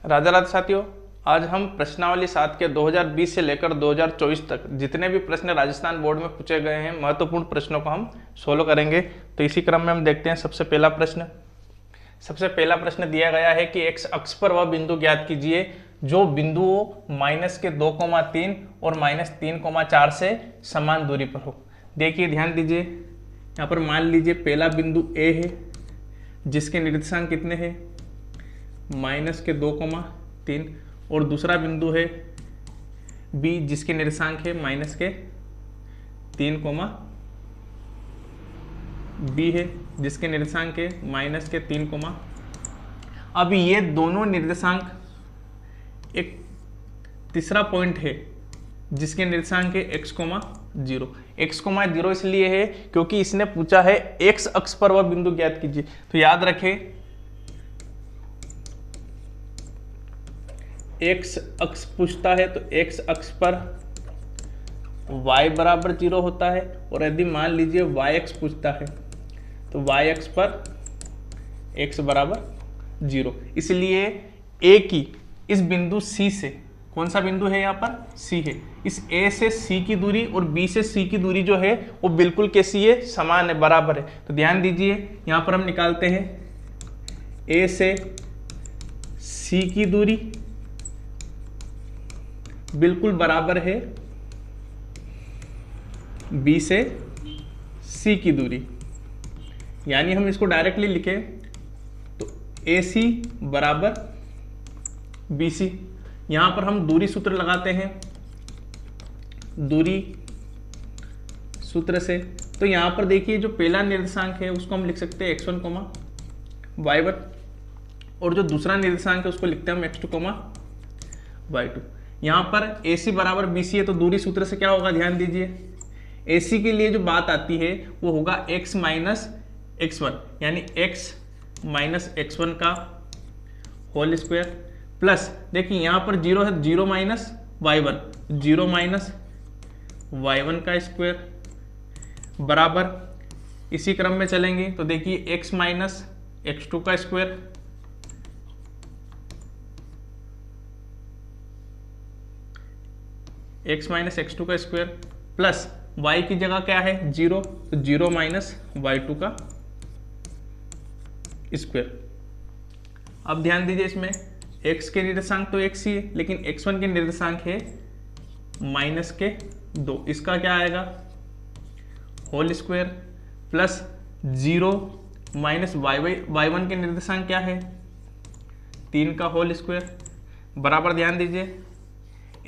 राधे राधे साथियों, आज हम प्रश्नावली 7 के 2020 से लेकर 2024 तक जितने भी प्रश्न राजस्थान बोर्ड में पूछे गए हैं महत्वपूर्ण प्रश्नों को हम सोल्व करेंगे। तो इसी क्रम में हम देखते हैं सबसे पहला प्रश्न दिया गया है कि एक्स अक्ष पर वह बिंदु ज्ञात कीजिए जो बिंदुओं -2,3 और -3,4 से समान दूरी पर हो। देखिए, ध्यान दीजिए, यहाँ पर मान लीजिए पहला बिंदु ए है जिसके निर्देशांक कितने हैं -2,3 और दूसरा बिंदु है बी जिसके निर्देशांक है -3, बी है जिसके निर्देशांक है -3, अब ये दोनों निर्देशांक, एक तीसरा पॉइंट है जिसके निर्देशांक है x, 0। x, 0 इसलिए है क्योंकि इसने पूछा है x अक्ष पर वह बिंदु ज्ञात कीजिए। तो याद रखें, x अक्ष पूछता है तो x अक्ष पर y बराबर 0 होता है, और यदि मान लीजिए y अक्ष पूछता है तो y अक्ष पर x बराबर 0। इसलिए a की इस बिंदु C से, कौन सा बिंदु है यहाँ पर C है, इस A से C की दूरी और B से C की दूरी जो है वो बिल्कुल कैसी है, समान है, बराबर है। तो ध्यान दीजिए, यहाँ पर हम निकालते हैं A से C की दूरी बिल्कुल बराबर है B से C की दूरी, यानी हम इसको डायरेक्टली लिखें तो AC बराबर BC। यहां पर हम दूरी सूत्र लगाते हैं, दूरी सूत्र से। तो यहां पर देखिए, जो पहला निर्देशांक है उसको हम लिख सकते हैं x1, y1, और जो दूसरा निर्देशांक है उसको लिखते हैं हम x2, y2। यहाँ पर AC बराबर BC है तो दूरी सूत्र से क्या होगा, ध्यान दीजिए, AC के लिए जो बात आती है वो होगा x माइनस x1, यानी x माइनस x1 का होल स्क्वायर, प्लस देखिए यहाँ पर 0 है, 0 माइनस y1, 0 माइनस y1 का स्क्वायर, बराबर इसी क्रम में चलेंगे तो देखिए x माइनस x2 का स्क्वायर, x माइनस x2 का स्क्वायर, प्लस y की जगह क्या है 0, तो 0 माइनस y2 का स्क्वायर। अब ध्यान दीजिए, इसमें x के निर्देशांक तो x ही है, लेकिन x1 के निर्देशांक है -2, इसका क्या आएगा whole square, plus 0 minus y1 के निर्देशांक क्या है 3 का होल स्क्वायर, बराबर ध्यान दीजिए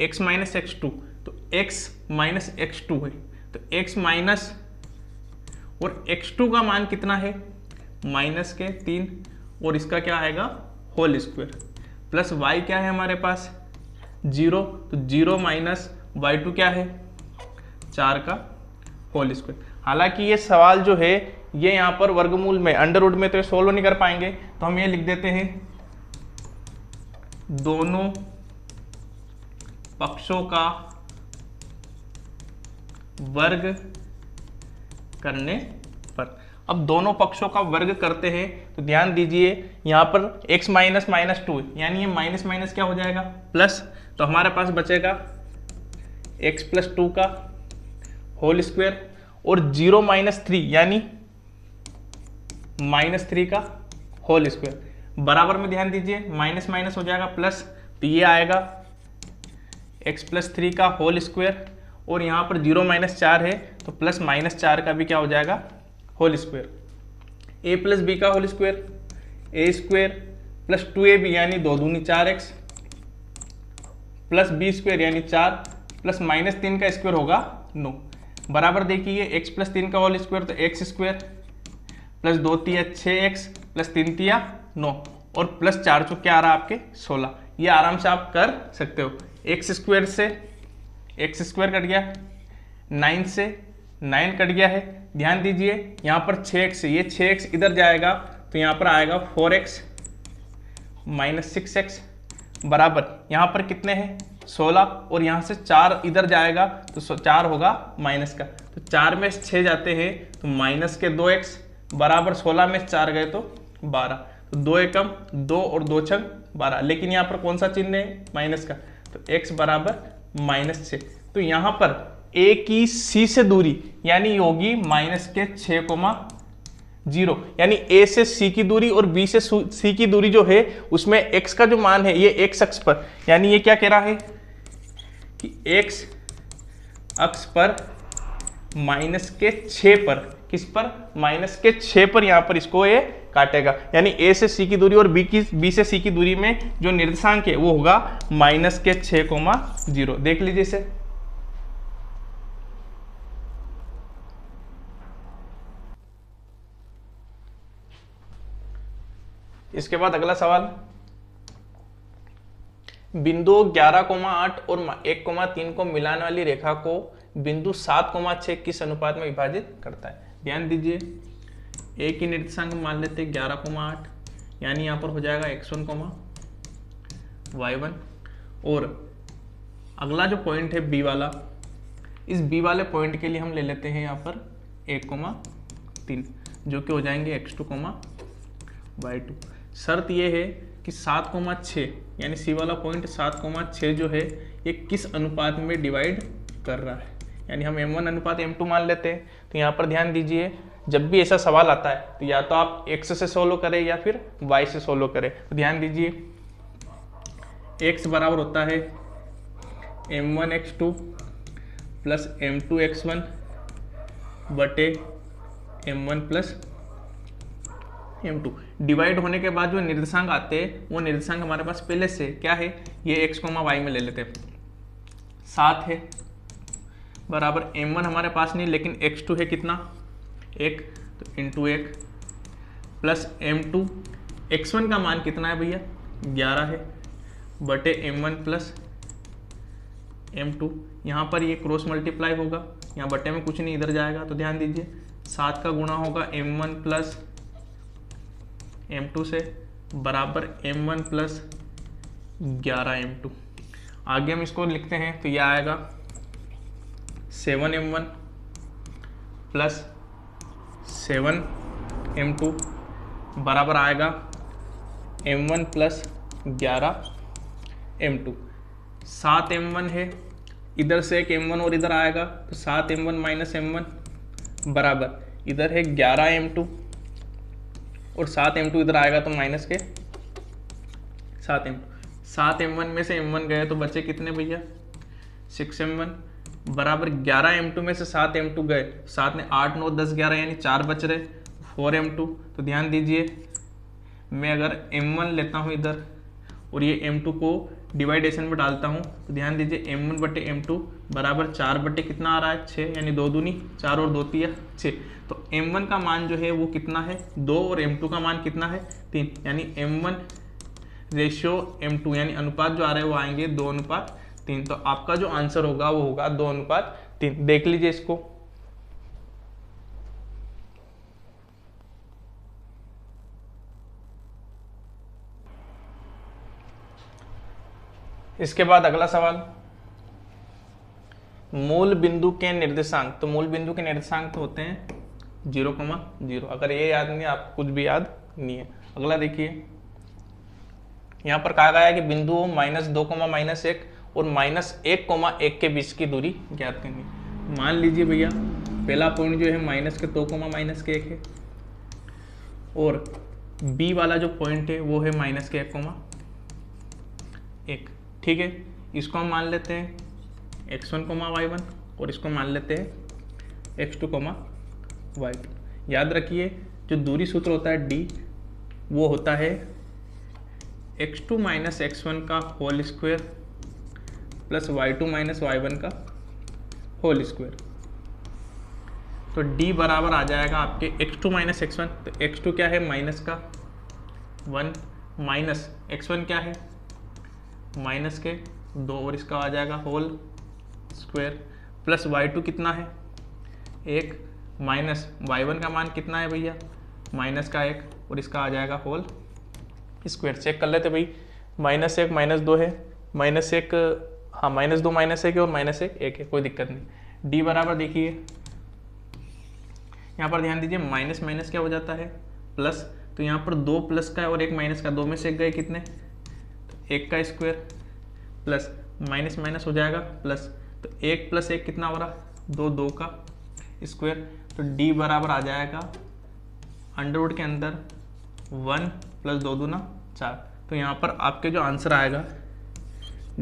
x माइनस x2, तो x माइनस x2 है, तो x माइनस और x2 का मान कितना है -3, और इसका क्या आएगा होल स्क्वायर, प्लस y क्या है हमारे पास 0, तो 0 माइनस y2 क्या है 4 का होल स्क्वायर। हालांकि ये सवाल जो है ये यहाँ पर वर्गमूल में, अंडर रूट में तो ये सोल्व नहीं कर पाएंगे, तो हम ये लिख देते हैं दोनों पक्षों का वर्ग करने पर। अब दोनों पक्षों का वर्ग करते हैं तो ध्यान दीजिए, यहाँ पर x माइनस -2 यानी ये माइनस माइनस क्या हो जाएगा प्लस, तो हमारे पास बचेगा x प्लस 2 का होल स्क्वायर, और 0 माइनस 3 यानी -3 का होल स्क्वायर, बराबर में ध्यान दीजिए माइनस माइनस हो जाएगा प्लस, तो ये आएगा x प्लस 3 का होल स्क्वायर, और यहाँ पर 0 माइनस 4 है तो प्लस -4 का भी क्या हो जाएगा whole square, a plus b का whole square, a square plus 2ab यानी 2 दूनी 4x, प्लस b स्क्वायर यानी 4, प्लस -3 का स्क्वायर होगा 9, बराबर देखिए x प्लस 3 का होल स्क्वायर तो x स्क्वायर, प्लस 2 तिया 6x, प्लस 3 तिया 9, और प्लस 4 चौक क्या आ रहा है आपके 16। ये आराम से आप कर सकते हो, x स्क्वायर से x स्क्वायर कट गया, 9 से 9 कट गया है। ध्यान दीजिए यहाँ पर 6x है, ये 6x इधर जाएगा तो यहाँ पर आएगा 4x माइनस 6x, बराबर यहाँ पर कितने हैं 16, और यहाँ से 4 इधर जाएगा तो 4 होगा माइनस का, तो 4 में 6 जाते हैं तो -2x, बराबर 16 में 4 गए तो 12। तो 2 एकम 2 और 2 छंग 12, लेकिन यहाँ पर कौन सा चिन्ह है, माइनस का, तो x बराबर -6। तो यहाँ पर a की c से दूरी यानी होगी -6,0, यानी a से c की दूरी और b से c की दूरी जो है उसमें x का जो मान है ये x अक्ष पर, यानी ये क्या कह रहा है कि x अक्ष पर -6 पर, किस पर, -6 पर यहाँ पर इसको ये काटेगा, यानी a से c की दूरी और b से c की दूरी में जो निर्देशांक है वो होगा -6,0। देख लीजिए इसे। इसके बाद अगला सवाल, बिंदु 11,8 और 1,3 को मिलाने वाली रेखा को बिंदु 7,6 किस अनुपात में विभाजित करता है। ध्यान दीजिए, ए की निर्देशांक मान लेते हैं 11,8, यानी यहाँ पर हो जाएगा x1, y1, और अगला जो पॉइंट है बी वाला, इस बी वाले पॉइंट के लिए हम ले लेते हैं यहाँ पर 1,3, जो कि हो जाएंगे x2, y2। शर्त ये है कि 7,6 यानी सी वाला पॉइंट 7,6 जो है ये किस अनुपात में डिवाइड कर रहा है, यानी हम m1 अनुपात m2 मान लेते हैं। तो यहाँ पर ध्यान दीजिए, जब भी ऐसा सवाल आता है तो या तो आप x से सोल्व करें या फिर y से सोल्व करें। तो ध्यान दीजिए, x बराबर होता है m1x2 प्लस m2x1 बटे m1 प्लस m2। डिवाइड होने के बाद जो निर्देशांक आते हैं वो निर्देशांक हमारे पास पहले से क्या है, ये x, y में ले लेते हैं, 7 है बराबर m1 हमारे पास नहीं, लेकिन x2 है कितना, 1, तो इंटू 1 प्लस m2, x1 का मान कितना है भैया, 11 है, बटे m1 प्लस m2। यहाँ पर ये क्रॉस मल्टीप्लाई होगा, यहाँ बटे में कुछ नहीं, इधर जाएगा। तो ध्यान दीजिए, 7 का गुणा होगा m1 प्लस m2 से, बराबर m1 प्लस 11 m2। आगे हम इसको लिखते हैं तो यह आएगा 7m1 प्लस 7m2 बराबर आएगा m1 प्लस 11m2। 7m1 है, इधर से एक m1 और इधर आएगा तो 7m1 माइनस m1 बराबर इधर है 11m2 और 7m2 इधर आएगा तो माइनस के 7m2। 7m1 में से m1 गए तो बचे कितने भैया, 6m1 बराबर 11m2 में से 7m2 गए, 7 ने 8, 9, 10, 11 यानी 4 बच रहे, 4m2। तो ध्यान दीजिए, मैं अगर m1 लेता हूँ इधर और ये m2 को डिवाइडेशन में डालता हूँ तो ध्यान दीजिए m1 बटे m2 बराबर 4 बटे कितना आ रहा है, 6, यानी 2 दूनी 4 और 2 तिया 6। तो m1 का मान जो है वो कितना है, 2, और m2 का मान कितना है, 3, यानी m1 रेशियो m2 यानी अनुपात जो आ रहे हैं वो आएंगे 2:3। तो आपका जो आंसर होगा वो होगा 2:3। देख लीजिए इसको। इसके बाद अगला सवाल, मूल बिंदु के निर्देशांक। तो मूल बिंदु के निर्देशांक तो होते हैं 0,0। अगर ये याद नहीं है आपको, कुछ भी याद नहीं है। अगला देखिए, यहाँ पर कहा गया है कि बिंदुओं -2, -1 और -1,1 के बीच की दूरी ज्ञात करनी। मान लीजिए भैया, पहला पॉइंट जो है -2, -1 है, और बी वाला जो पॉइंट है वो है -1,1। ठीक है, इसको हम मान लेते हैं x1, y1 और इसको मान लेते हैं x2, y2। याद रखिए, जो दूरी सूत्र होता है d, वो होता है x2 माइनस x1 का whole square plus y2 minus y1 का होल स्क्वायर। तो d बराबर आ जाएगा आपके x2 माइनस x1। तो x2 क्या है, माइनस का 1, माइनस x1 क्या है, माइनस के 2, और इसका आ जाएगा होल स्क्वायर, प्लस y2 कितना है, 1, माइनस y1 का मान कितना है भैया, -1, और इसका आ जाएगा होल स्क्वायर। चेक कर लेते भाई, -1 -2 है, -1, हाँ -2 -1 है, और -1 1 है, कोई दिक्कत नहीं। d बराबर देखिए, यहाँ पर ध्यान दीजिए, माइनस माइनस क्या हो जाता है, प्लस। तो यहाँ पर 2 प्लस का है और 1 माइनस का, 2 में से 1 गए कितने, 1 का स्क्वायर प्लस माइनस माइनस हो जाएगा प्लस, तो 1 प्लस 1 कितना हो रहा, 2, 2 का स्क्वायर। तो d बराबर आ जाएगा अंडर रूट के अंदर 1 प्लस 2 दूना 4। तो यहाँ पर आपके जो आंसर आएगा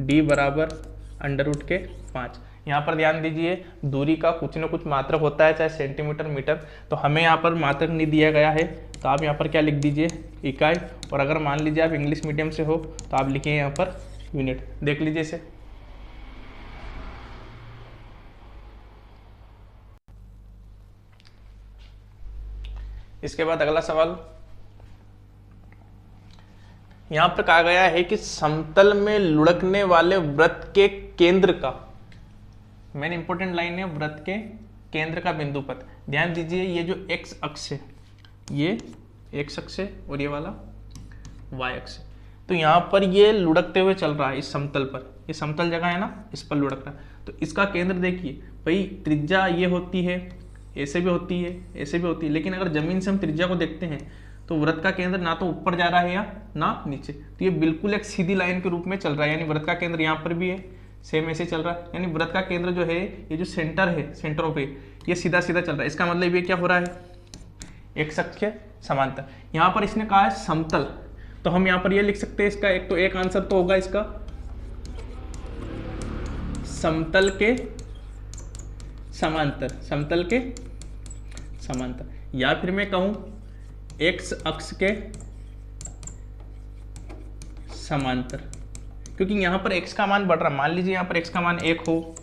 d बराबर अंडर रूट के 5। यहाँ पर ध्यान दीजिए दूरी का कुछ ना कुछ मात्रक होता है, चाहे सेंटीमीटर मीटर, तो हमें यहाँ पर मात्रक नहीं दिया गया है, तो आप यहाँ पर क्या लिख दीजिए, इकाई। और अगर मान लीजिए आप इंग्लिश मीडियम से हो तो आप लिखिए यहाँ पर यूनिट। देख लीजिए इसे। इसके बाद अगला सवाल यहां पर कहा गया है कि समतल में लुढ़कने वाले वृत्त के केंद्र का, मेन इंपॉर्टेंट लाइन है, वृत्त के केंद्र का बिंदु पथ। ध्यान दीजिए ये जो x अक्ष है, ये x अक्ष है और ये वाला y अक्ष है, तो यहाँ पर ये लुढ़कते हुए चल रहा है इस समतल पर, ये समतल जगह है ना, इस पर लुढ़क रहा है। तो इसका केंद्र देखिए भाई, त्रिज्या ये होती है, ऐसे भी होती है, ऐसे भी होती है, लेकिन अगर जमीन से हम त्रिज्या को देखते हैं तो वृत्त का केंद्र ना तो ऊपर जा रहा है या ना नीचे, तो ये बिल्कुल एक सीधी लाइन के रूप में चल रहा है, यानी वृत्त का केंद्र यहाँ पर भी है, सेम ऐसे चल रहा है, यानी वृत्त का केंद्र जो है, ये जो सेंटर है, सेंटर ऑफ ये सीधा सीधा चल रहा है। इसका मतलब ये क्या हो रहा है, एक अक्ष के समांतर। यहाँ पर इसने कहा है समतल, तो हम यहाँ पर ये लिख सकते हैं इसका एक तो एक आंसर तो होगा इसका समतल के समांतर, समतल के समांतर, या फिर मैं कहूं एक्स अक्ष के समांतर, क्योंकि यहां पर x का मान बढ़ रहा है। मान लीजिए यहां पर x का मान 1 हो,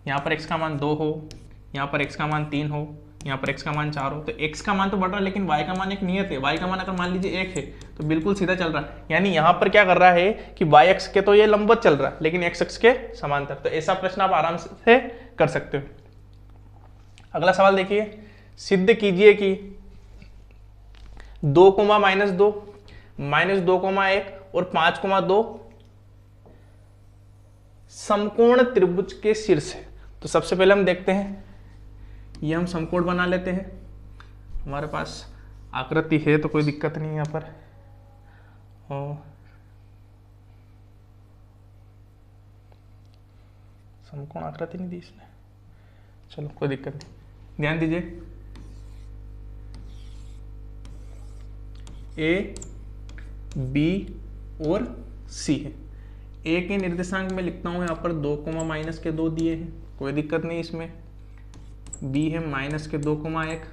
यहां पर x का मान 2 हो, यहां पर x का मान 3 हो, यहाँ पर x का मान 4 हो, तो x का मान तो बढ़ रहा है, लेकिन y का मान एक नियत है। y का मान अगर मान लीजिए 1 है तो बिल्कुल सीधा चल रहा है, यानी यहाँ पर क्या कर रहा है कि y अक्ष के तो ये लंबवत चल रहा है, लेकिन x अक्ष के समांतर। तो ऐसा प्रश्न आप आराम से कर सकते हो। अगला सवाल देखिए, सिद्ध कीजिए कि 2, -2, -2, और 5, 2 समकोण त्रिभुज के शीर्ष है। तो सबसे पहले हम देखते हैं, ये हम समकोण बना लेते हैं, हमारे पास आकृति है तो कोई दिक्कत नहीं है यहाँ पर। समकोण आकृति नहीं दी इसने, चलो कोई दिक्कत नहीं। ध्यान दीजिए, ए, बी और सी है। ए के निर्देशांक में लिखता हूं यहाँ पर 2, -2 दिए हैं, कोई दिक्कत नहीं इसमें। बी है -2, 1,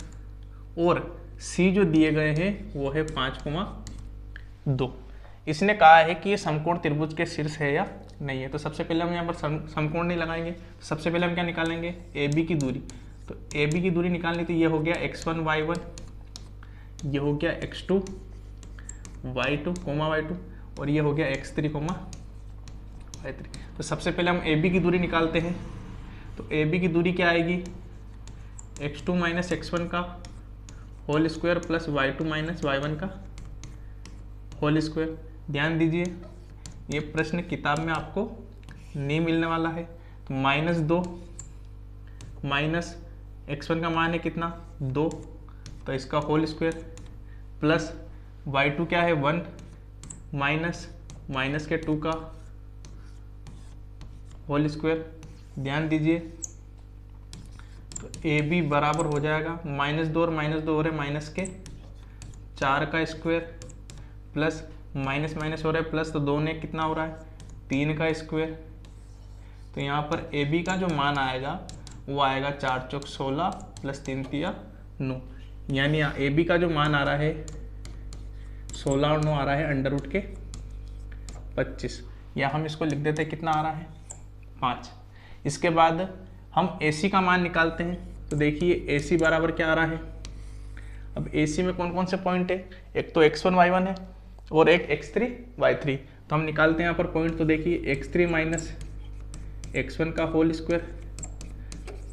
और सी जो दिए गए हैं वो है 5, 2। इसने कहा है कि ये समकोण त्रिभुज के शीर्ष है या नहीं है। तो सबसे पहले हम यहाँ पर समकोण नहीं लगाएंगे, सबसे पहले हम क्या निकालेंगे, ए बी की दूरी। तो ए बी की दूरी निकालनी, तो ये हो गया x1 y1, ये हो गया x2 y2, y2, और ये हो गया x3 y3। तो सबसे पहले हम ए बी की दूरी निकालते हैं। तो ए बी की दूरी क्या आएगी, x2 - x1 का whole square plus y2 - y1 का होल स्क्वायर। ध्यान दीजिए ये प्रश्न किताब में आपको नहीं मिलने वाला है। तो -2 माइनस x1 का मान है कितना, 2, तो इसका होल स्क्वायर प्लस y2 क्या है 1 माइनस के 2 का होल स्क्वायर। ध्यान दीजिए तो ए बी बराबर हो जाएगा -2 और -2 हो रहे माइनस के 4 का स्क्वायर प्लस माइनस हो रहा है प्लस, तो 2 ने कितना हो रहा है 3 का स्क्वायर। तो यहाँ पर ए बी का जो मान आएगा वो आएगा 4 चौक 16 प्लस 3 तिया 9, यानी ए बी का जो मान आ रहा है 16 और 9 आ रहा है अंडर रूट के 25, या हम इसको लिख देते हैं कितना आ रहा है 5। इसके बाद हम ए सी का मान निकालते हैं। तो देखिए ए सी बराबर क्या आ रहा है, अब ए सी में कौन कौन से पॉइंट है, एक तो x1 y1 है और एक x3 y3। तो हम निकालते हैं यहाँ पर पॉइंट। तो देखिए x3 माइनस x1 का whole square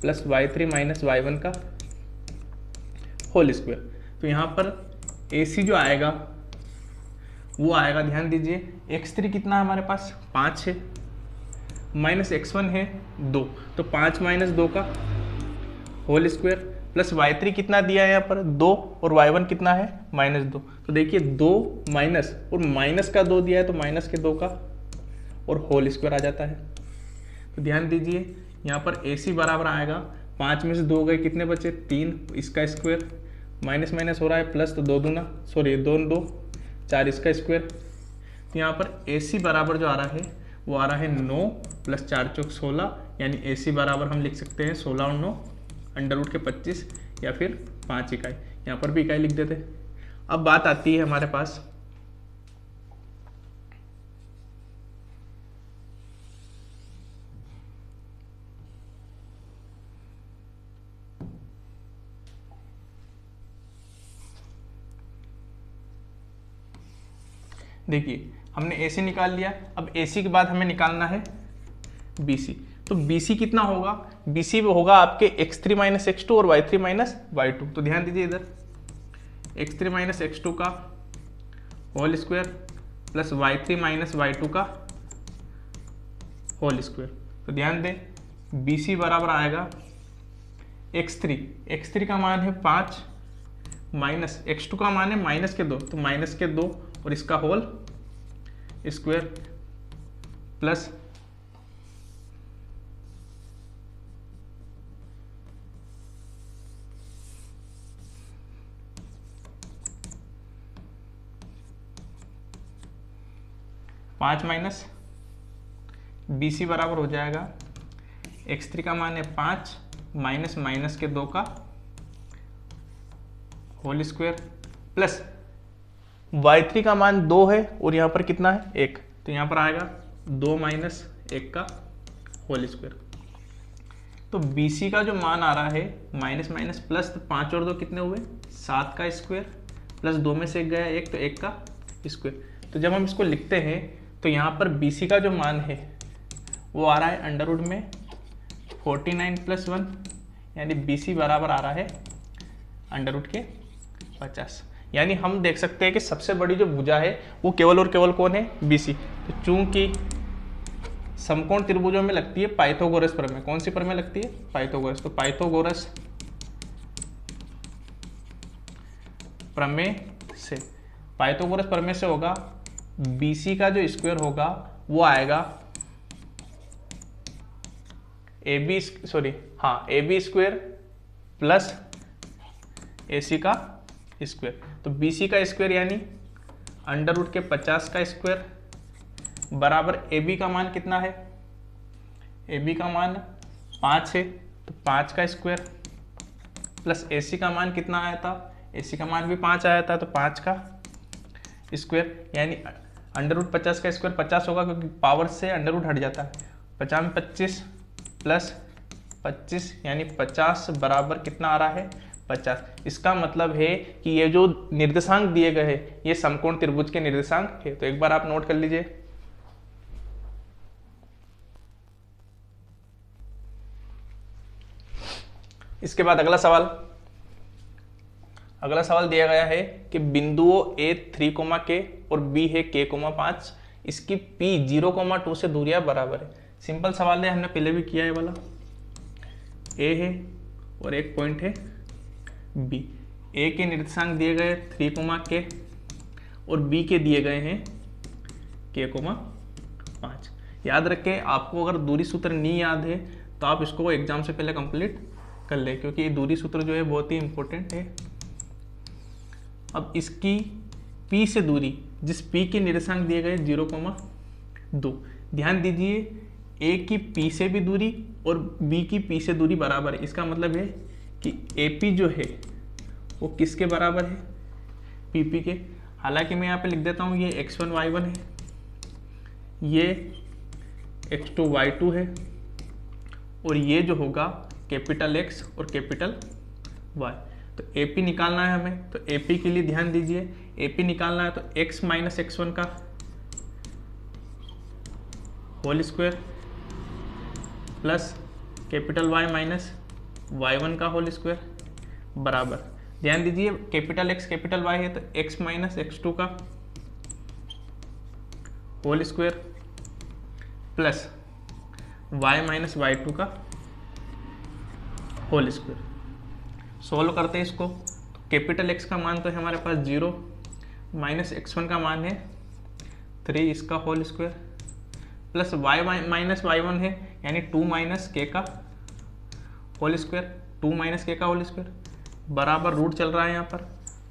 plus y3 minus y1 का होल स्क्वायर। तो यहाँ पर AC जो आएगा वो आएगा, ध्यान दीजिए x3 कितना है हमारे पास 5 है, माइनस x1 है 2, तो 5 - 2 का होल स्क्वायर प्लस y3 कितना दिया है यहाँ पर 2 और y1 कितना है -2। तो देखिए 2 माइनस और माइनस का 2 दिया है तो माइनस के 2 का और होल स्क्वायर आ जाता है। तो ध्यान दीजिए यहाँ पर AC बराबर आएगा 5 में से 2 गए कितने बचे 3, इसका स्क्वायर माइनस माइनस हो रहा है प्लस, तो 2 दूना सॉरी 2 2 4 इसका स्क्वायर। तो यहाँ पर AC बराबर जो आ रहा है वो आ रहा है 9 प्लस 4 चौक 16, यानी AC बराबर हम लिख सकते हैं 16 और 9 अंडर रूट के 25 या फिर 5 इकाई। यहाँ पर भी इकाई लिख देते। अब बात आती है हमारे पास देखिए हमने AC निकाल लिया, अब AC के बाद हमें निकालना है BC। तो BC कितना होगा, BC वो होगा आपके x3 माइनस x2 और y3 माइनस y2। तो ध्यान दीजिए इधर x3 माइनस x2 का whole square plus y3 minus y2 का होल स्क्वायर। तो ध्यान दें BC बराबर आएगा x3 का मान है 5 माइनस x2 का मान है माइनस के 2, तो माइनस के 2 और इसका होल स्क्वायर प्लस पाँच माइनस BC बराबर हो जाएगा x3 का मान है 5 माइनस माइनस के 2 का होल स्क्वायर प्लस y3 का मान 2 है और यहाँ पर कितना है 1, तो यहाँ पर आएगा 2 माइनस 1 का होल स्क्वायर। तो BC का जो मान आ रहा है माइनस माइनस प्लस, तो 5 और 2 कितने हुए 7 का स्क्वायर प्लस 2 में से 1 गया 1, तो 1 का स्क्वायर। तो जब हम इसको लिखते हैं तो यहाँ पर BC का जो मान है वो आ रहा है अंडर रूट में 49 प्लस 1, यानी BC बराबर आ रहा है अंडर रूट के 50। यानी हम देख सकते हैं कि सबसे बड़ी जो भुजा है वो केवल और केवल कौन है BC। तो चूंकि समकोण त्रिभुजों में लगती है पाइथागोरस प्रमेय, कौन सी प्रमेय लगती है पाइथागोरस। तो पाइथागोरस प्रमेय से होगा BC का जो स्क्वायर होगा वो आएगा AB स्क्वायर प्लस AC का स्क्वायर। तो BC का स्क्वायर यानी अंडर रूट के 50 का स्क्वायर बराबर AB का मान कितना है, AB का मान 5 है, तो 5 का स्क्वायर प्लस AC का मान कितना आया था, AC का मान भी 5 आया था, तो 5 का स्क्वायर यानी अंडर रूट 50 का स्क्वायर 50 होगा क्योंकि पावर से अंडर रूट हट जाता है। 50 में 25 प्लस 25 यानी 50 बराबर कितना आ रहा है 50। इसका मतलब है कि ये जो निर्देशांक दिए गए हैं ये समकोण त्रिभुज के निर्देशांक है। तो एक बार आप नोट कर लीजिए। इसके बाद अगला सवाल दिया गया है कि बिंदुओं A 3, K और B है K, 5, इसकी P 0,2 से दूरियां बराबर है। सिंपल सवाल है, हमने पहले भी किया है वाला। A है और एक पॉइंट है B। A के निर्देशांक दिए गए 3, K और B के दिए गए हैं K, 5। याद रखें, आपको अगर दूरी सूत्र नहीं याद है तो आप इसको एग्जाम से पहले कंप्लीट कर ले, क्योंकि ये दूरी सूत्र जो है बहुत ही इंपॉर्टेंट है। अब इसकी P से दूरी, जिस P के निर्देशांक दिए गए 0,2, ध्यान दीजिए A की P से भी दूरी और B की P से दूरी बराबर है। इसका मतलब है कि AP जो है वो किसके बराबर है, PP के। हालांकि मैं यहाँ पे लिख देता हूँ, ये x1 y1 है, ये x2 y2 है और ये जो होगा कैपिटल X और कैपिटल Y। तो AP निकालना है हमें, तो AP के लिए ध्यान दीजिए, AP निकालना है तो x माइनस x1 का whole square plus capital Y minus y1 का होल स्क्वायर बराबर, ध्यान दीजिए कैपिटल X कैपिटल Y है तो x माइनस x2 का whole square plus y minus y2 का होल स्क्वायर। सोल्व करते हैं इसको, तो कैपिटल एक्स का मान तो है हमारे पास 0 माइनस x1 का मान है 3 इसका whole square plus y minus y1 है यानी 2 माइनस के का होल स्क्वायर, 2 माइनस के का होल स्क्वायर बराबर रूट चल रहा है यहाँ पर,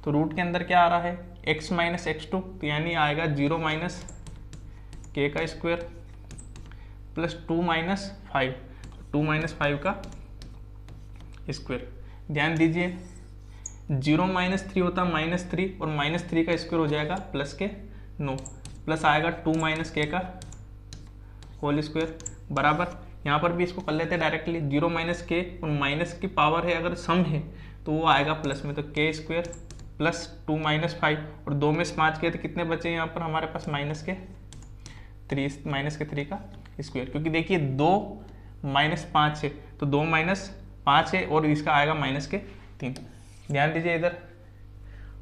तो रूट के अंदर क्या आ रहा है x माइनस x2, तो यानी आएगा 0 माइनस के का स्क्वायर प्लस 2 माइनस 5, 2 माइनस 5 का स्क्वायर। ध्यान दीजिए 0 माइनस 3 होता -3 और -3 का स्क्वायर हो जाएगा प्लस के 9, प्लस आएगा 2 माइनस के का होल स्क्वायर बराबर, यहाँ पर भी इसको कर लेते हैं डायरेक्टली, 0 माइनस के और माइनस की पावर है अगर सम है तो वो आएगा प्लस में, तो के स्क्वायर प्लस 2 माइनस 5 और 2 में 5 के तो कितने बचे यहाँ पर हमारे पास माइनस के 3 का स्क्वायर, क्योंकि देखिए 2 माइनस 5 है तो 2 माइनस 5 है और इसका आएगा माइनस के 3। ध्यान दीजिए इधर,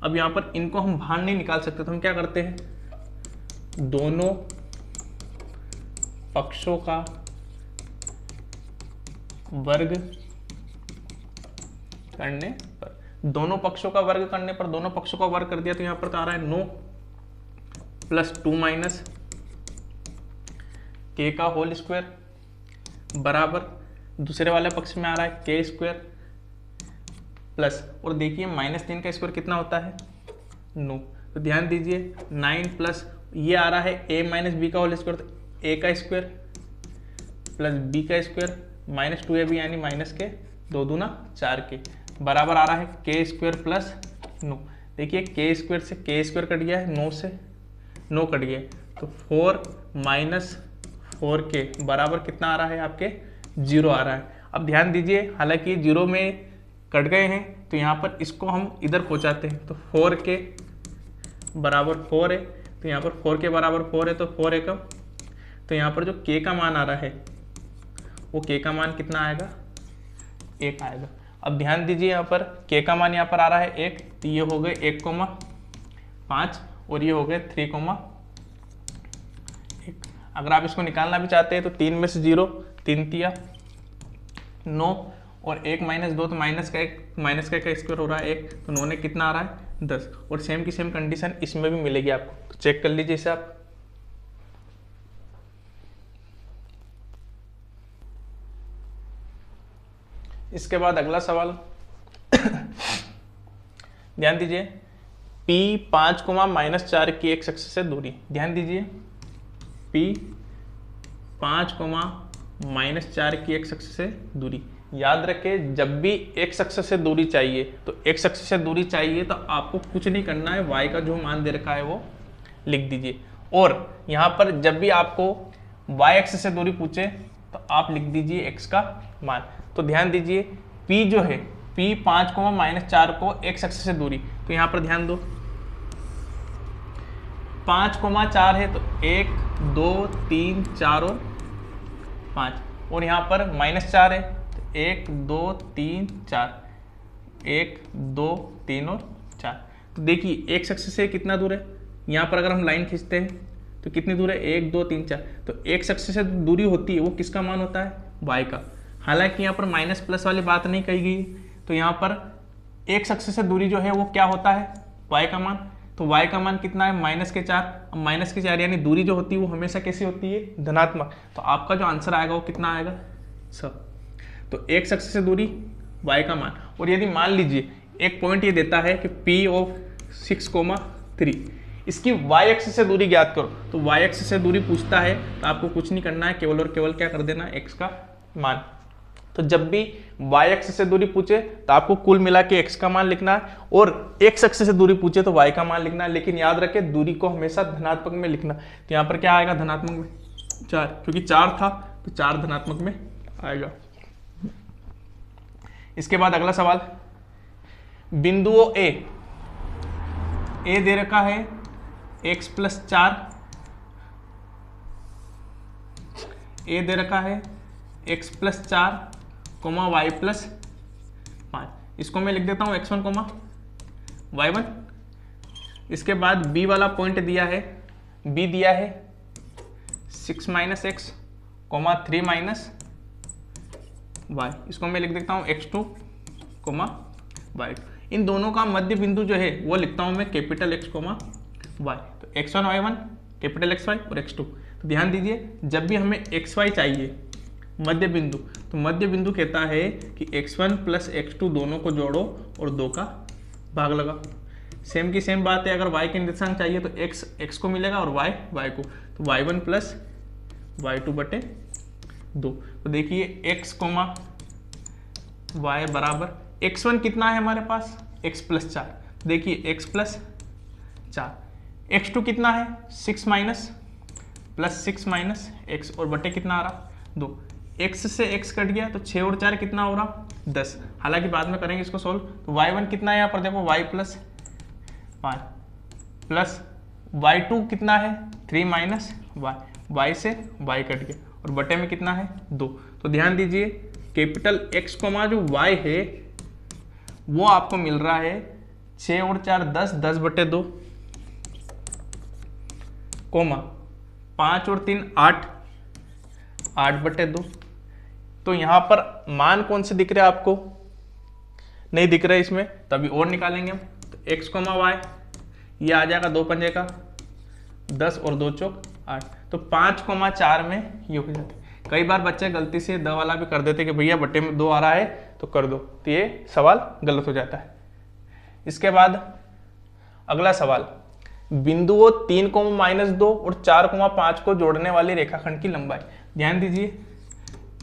अब यहाँ पर इनको हम बाहर नहीं निकाल सकते तो हम क्या करते हैं, दोनों पक्षों का वर्ग करने पर, दोनों पक्षों का वर्ग करने पर, दोनों पक्षों का वर्ग कर दिया तो यहाँ पर तो आ रहा है 9 प्लस 2 माइनस के का होल स्क्वायर बराबर दूसरे वाले पक्ष में आ रहा है के स्क्वायर प्लस, और देखिए -3 का स्क्वायर कितना होता है 9, तो ध्यान दीजिए 9 प्लस ये आ रहा है a माइनस बी का होल स्क्वायर, तो a का स्क्वायर प्लस b का स्क्वायर माइनस 2ab यानी माइनस के 2 दूना 4 के बराबर आ रहा है के स्क्वायर प्लस 9। देखिए के स्क्वायर से के स्क्वायर कट गया है, 9 से 9 कट गया, तो 4 माइनस 4k बराबर कितना आ रहा है आपके 0 आ रहा है। अब ध्यान दीजिए हालांकि 0 में कट गए हैं तो यहाँ पर इसको हम इधर पहुँचाते हैं, तो 4k बराबर 4 है, तो यहाँ पर 4k बराबर 4 है तो 4 एकम, तो यहाँ पर जो k का मान आ रहा है वो k का मान कितना आएगा 1 आएगा। अब ध्यान दीजिए यहाँ पर k का मान यहाँ पर आ रहा है 1, तो ये हो गए 1,5 और ये हो गए 3,1। अगर आप इसको निकालना भी चाहते हैं तो 3 में से 0, 3 तिया 9 और 1 माइनस 2 तो माइनस का स्क्वायर हो रहा है 1, तो 9 ने कितना आ रहा है 10, और सेम की सेम कंडीशन इसमें भी मिलेगी आपको, तो चेक कर लीजिए इसे आप। इसके बाद अगला सवाल ध्यान दीजिए P 5, -4 की एक्स एक्सिस से दूरी, ध्यान दीजिए P 5, -4 की एक्स एक्सिस से दूरी। याद रखें जब भी एक्स एक्सिस से दूरी चाहिए तो एक्स एक्सिस से दूरी चाहिए तो आपको कुछ नहीं करना है, y का जो मान दे रखा है वो लिख दीजिए, और यहाँ पर जब भी आपको y एक्सिस से दूरी पूछे तो आप लिख दीजिए x का मान। तो ध्यान दीजिए P जो है P 5, -4 को x एक्सिस से दूरी, तो यहाँ पर ध्यान दो 5, 4 है तो 1, 2, 3, 4 और 5, और यहाँ पर -4 है तो 1, 2, 3, 4, 1, 2, 3 और 4। तो देखिए x एक्सिस से कितना दूर है, यहाँ पर अगर हम लाइन खींचते हैं तो कितनी दूर है 1, 2, 3, 4, तो x एक्सिस से दूरी होती है वो किसका मान होता है y का। हालांकि यहाँ पर माइनस प्लस वाली बात नहीं कही गई, तो यहाँ पर x एक्सिस से दूरी जो है वो क्या होता है y का मान, तो y का मान कितना है -4। अब -4 यानी दूरी जो होती है वो हमेशा कैसी होती है धनात्मक, तो आपका जो आंसर आएगा वो कितना आएगा सब। तो x एक्सिस से दूरी y का मान, और यदि मान लीजिए एक पॉइंट ये देता है कि P ऑफ 6,3 इसकी y एक्सिस से दूरी ज्ञात करो, तो y एक्सिस से दूरी पूछता है तो आपको कुछ नहीं करना है, केवल और केवल क्या कर देना x का मान। तो जब भी y एक्सिस से दूरी पूछे तो आपको कुल मिला के x का मान लिखना है, और x एक्सिस से दूरी पूछे तो y का मान लिखना है, लेकिन याद रखें दूरी को हमेशा धनात्मक में लिखना। तो यहाँ पर क्या आएगा धनात्मक में 4, क्योंकि 4 था तो 4 धनात्मक में आएगा। इसके बाद अगला सवाल, बिंदुओं ए दे रखा है x + 4, ए दे रखा है x + 4, y + 5, इसको मैं लिख देता हूँ x1, y1। इसके बाद b वाला पॉइंट दिया है, b दिया है 6 - x, 3 - y, इसको मैं लिख देता हूँ x2, y2। इन दोनों का मध्य बिंदु जो है वो लिखता हूँ मैं कैपिटल X कोमा y। तो x1 y1 कैपिटल XY और x2। तो ध्यान दीजिए, जब भी हमें xy चाहिए मध्य बिंदु, तो मध्य बिंदु कहता है कि x1 प्लस x2 दोनों को जोड़ो और 2 का भाग लगाओ। सेम की सेम बात है, अगर y के निर्देशांक चाहिए तो x को मिलेगा और y को, तो y1 प्लस y2 बटे 2। तो देखिए x कोमा y बराबर x1 कितना है हमारे पास, x प्लस 4। देखिए x प्लस 4, x2 कितना है 6 माइनस प्लस 6 माइनस x और बटे कितना आ रहा 2। x से x कट गया तो 6 और 4 कितना हो रहा 10। हालांकि बाद में करेंगे इसको सॉल्व। तो y1 कितना है यहाँ पर देखो y प्लस 5 प्लस y2 कितना है 3 माइनस y से y कट गया और बटे में कितना है 2। तो ध्यान दीजिए कैपिटल X कोमा जो y है वो आपको मिल रहा है 6 और 4 10, 10 बटे 2 कोमा 5 और 3 8, 8 बटे 2। तो यहाँ पर मान कौन से दिख रहे हैं आपको, नहीं दिख रहे इसमें, तभी और निकालेंगे हम। तो x कोमा y ये आ जाएगा 2 पंजे का 10 और 2 चौक 8। तो 5 कोमा 4 में ये हो जाते। कई बार बच्चे गलती से द वाला भी कर देते कि भैया बटे में 2 आ रहा है तो कर दो, तो ये सवाल गलत हो जाता है। इसके बाद अगला सवाल, बिंदुओं 3 कोमा माइनस 2 और 4 कोमा 5 को जोड़ने वाली रेखाखंड की लंबाई। ध्यान दीजिए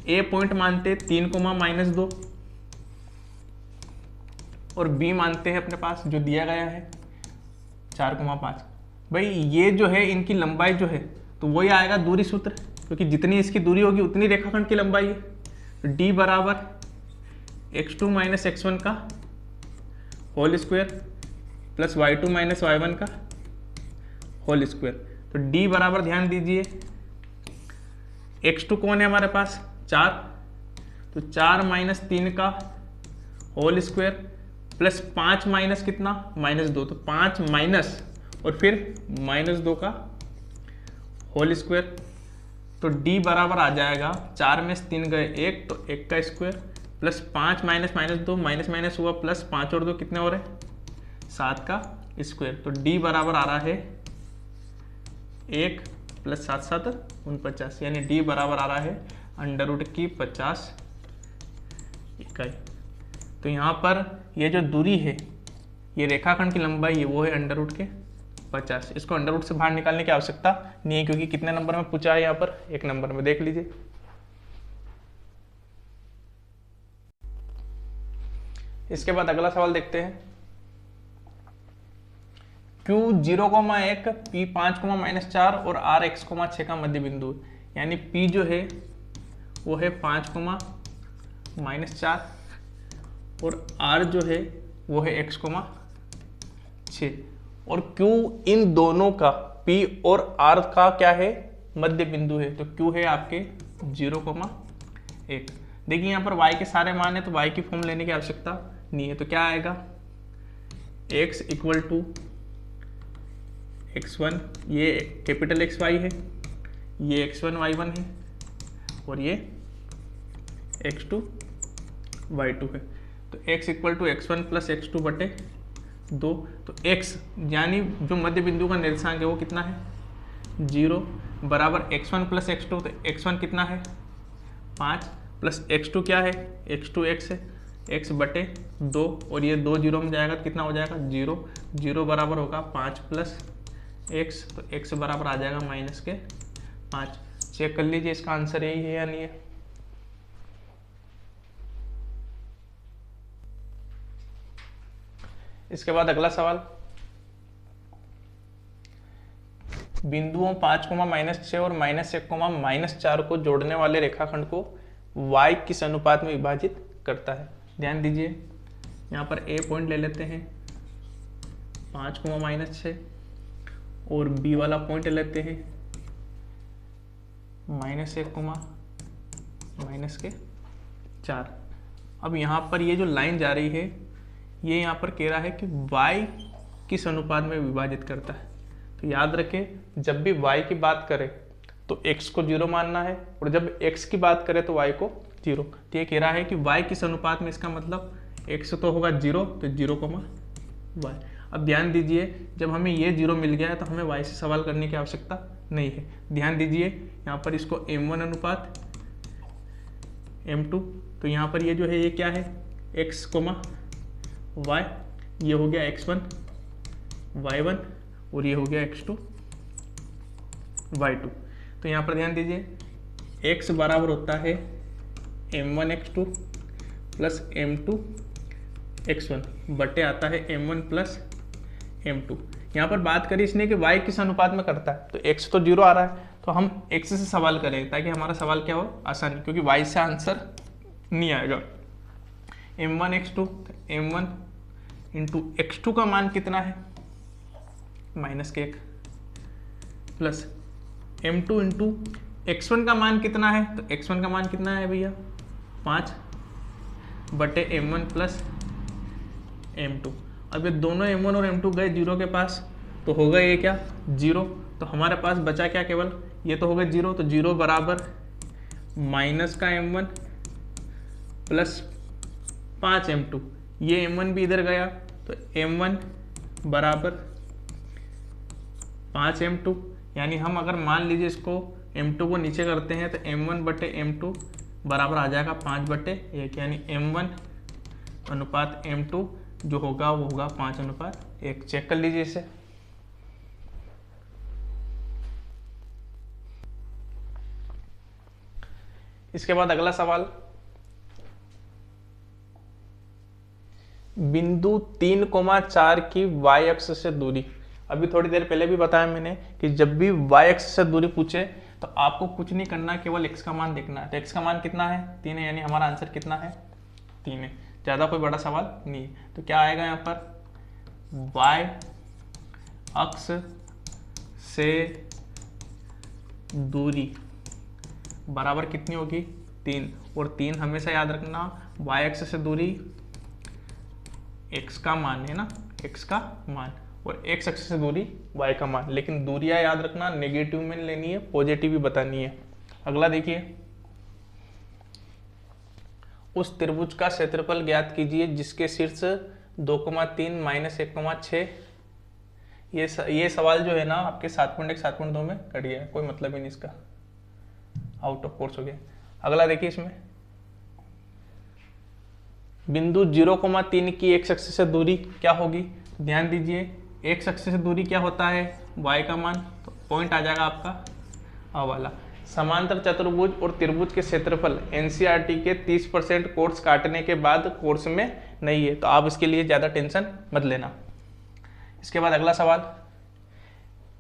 ए पॉइंट मानते 3 कोमा माइनस 2 और बी मानते हैं अपने पास जो दिया गया है 4 कोमा 5। भाई ये जो है इनकी लंबाई जो है तो वही आएगा दूरी सूत्र, क्योंकि जितनी इसकी दूरी होगी उतनी रेखाखंड की लंबाई है। तो डी बराबर x2 माइनस x1 का whole square plus y2 minus y1 का होल स्क्वायर। तो d बराबर ध्यान दीजिए x2 कौन है हमारे पास 4, तो 4 माइनस 3 का होल स्क्वायर प्लस 5 माइनस कितना माइनस 2, तो 5 माइनस और फिर माइनस 2 का होल स्क्वायर। तो d बराबर आ जाएगा 4 में से 3 गए 1, तो 1 का square plus 5 minus minus 2 minus minus हुआ प्लस 5 और 2 कितने हो रहे 7 का स्क्वायर। तो d बराबर आ रहा है 1 प्लस 7 7 49, यानी d बराबर आ रहा है अंडर रूट की 50 इकाई। तो यहाँ पर ये जो दूरी है ये रेखाखंड की लंबाई है वो है अंडर रूट के 50। इसको अंडर रूट से बाहर निकालने की आवश्यकता नहीं है, क्योंकि कितने नंबर में पूछा है यहाँ पर 1 नंबर में, देख लीजिए। इसके बाद अगला सवाल देखते हैं, Q 0,1 P 5,-4 और R x,6 का मध्य बिंदु, यानी P जो है वो है 5,-4 और R जो है वो है x,6 और Q इन दोनों का P और R का क्या है मध्य बिंदु है। तो Q है आपके 0,1। देखिए यहाँ पर y के सारे मान है तो y की फॉर्म लेने की आवश्यकता नहीं है। तो क्या आएगा x इक्वल टू x1, ये कैपिटल XY है, ये x1 y1 है और ये x2 y2 है। तो x equal to x1 plus x2 बटे 2। तो x यानी जो मध्य बिंदु का निर्देशांक है वो कितना है 0 बराबर x1 प्लस x2। तो x1 कितना है 5 प्लस x2 क्या है x2 x है, x बटे 2 और ये 2 0 में जाएगा तो कितना हो जाएगा 0। 0 बराबर होगा 5 प्लस x, तो x बराबर आ जाएगा माइनस के 5। चेक कर लीजिए इसका आंसर यही है या नहीं है। इसके बाद अगला सवाल, बिंदुओं 5,-6 और -1,-4 को जोड़ने वाले रेखाखंड को y किस अनुपात में विभाजित करता है। ध्यान दीजिए यहाँ पर a पॉइंट ले लेते हैं 5,-6 और b वाला पॉइंट ले लेते हैं -1,-4। अब यहाँ पर ये जो लाइन जा रही है ये यहाँ पर कह रहा है कि y किस अनुपात में विभाजित करता है। तो याद रखें जब भी y की बात करें तो x को 0 मानना है और जब x की बात करें तो y को 0। तो ये कह रहा है कि y किस अनुपात में, इसका मतलब x तो होगा 0, तो 0, y। अब ध्यान दीजिए, जब हमें ये 0 मिल गया है तो हमें y से सवाल करने की आवश्यकता नहीं है। ध्यान दीजिए यहाँ पर इसको m1 अनुपात m2, तो यहाँ पर ये जो है ये क्या है, x, y, ये हो गया x1 y1 और ये हो गया x2 y2। तो यहाँ पर ध्यान दीजिए x बराबर होता है m1 x2 plus m2 x1 बटे आता है m1 प्लस m2। यहाँ पर बात करी इसने कि y किस अनुपात में करता है, तो x तो 0 आ रहा है, तो हम x से सवाल करें ताकि हमारा सवाल क्या हो, आसानी, क्योंकि y से आंसर नहीं आएगा। m1 x2, m1 into x2 का मान कितना है -1 प्लस m2 इंटू x1 का मान कितना है, तो x1 का मान कितना है भैया 5 बटे m1 प्लस m2। अब ये दोनों m1 और m2 गए 0 के पास, तो होगा ये क्या 0, तो हमारे पास बचा क्या, केवल ये तो होगा 0, तो 0 बराबर माइनस का m1 प्लस 5 m2, ये m1 भी इधर गया, तो m1 बराबर 5 m2, यानी हम अगर मान लीजिए इसको m2 को नीचे करते हैं तो m1 बटे m2 बराबर आ जाएगा 5 बटे 1, यानी m1 अनुपात m2 जो होगा वो होगा 5:1। चेक कर लीजिए इसे। इसके बाद अगला सवाल, बिंदु 3,4 की y अक्ष से दूरी। अभी थोड़ी देर पहले भी बताया मैंने कि जब भी y अक्ष से दूरी पूछे तो आपको कुछ नहीं करना, केवल x का मान देखना है। तो x का मान कितना है 3 है, यानी हमारा आंसर कितना है 3 है। ज़्यादा कोई बड़ा सवाल नहीं है। तो क्या आएगा यहाँ पर, y अक्ष से दूरी बराबर कितनी होगी 3, और 3 हमेशा याद रखना y अक्ष से दूरी x का मान है ना, x का मान, और x अक्ष से दूरी y का मान। लेकिन दूरियां याद रखना नेगेटिव में लेनी है, पॉजिटिव भी बतानी है। अगला देखिए, उस त्रिभुज का क्षेत्रफल ज्ञात कीजिए जिसके शीर्ष 2,3 -1,6। ये सवाल जो है ना आपके 7.1 7.2 में कट गया, कोई मतलब ही नहीं इसका, आउट ऑफ कोर्स हो गया। अगला देखिए, इसमें बिंदु 0,3 की x अक्ष से दूरी क्या होगी। ध्यान दीजिए x अक्ष से दूरी क्या होता है y का मान, तो पॉइंट आ जाएगा आपका आ वाला। समांतर चतुर्भुज और त्रिभुज के क्षेत्रफल एनसीईआरटी के 30% कोर्स काटने के बाद कोर्स में नहीं है, तो आप इसके लिए ज़्यादा टेंशन मत लेना। इसके बाद अगला सवाल,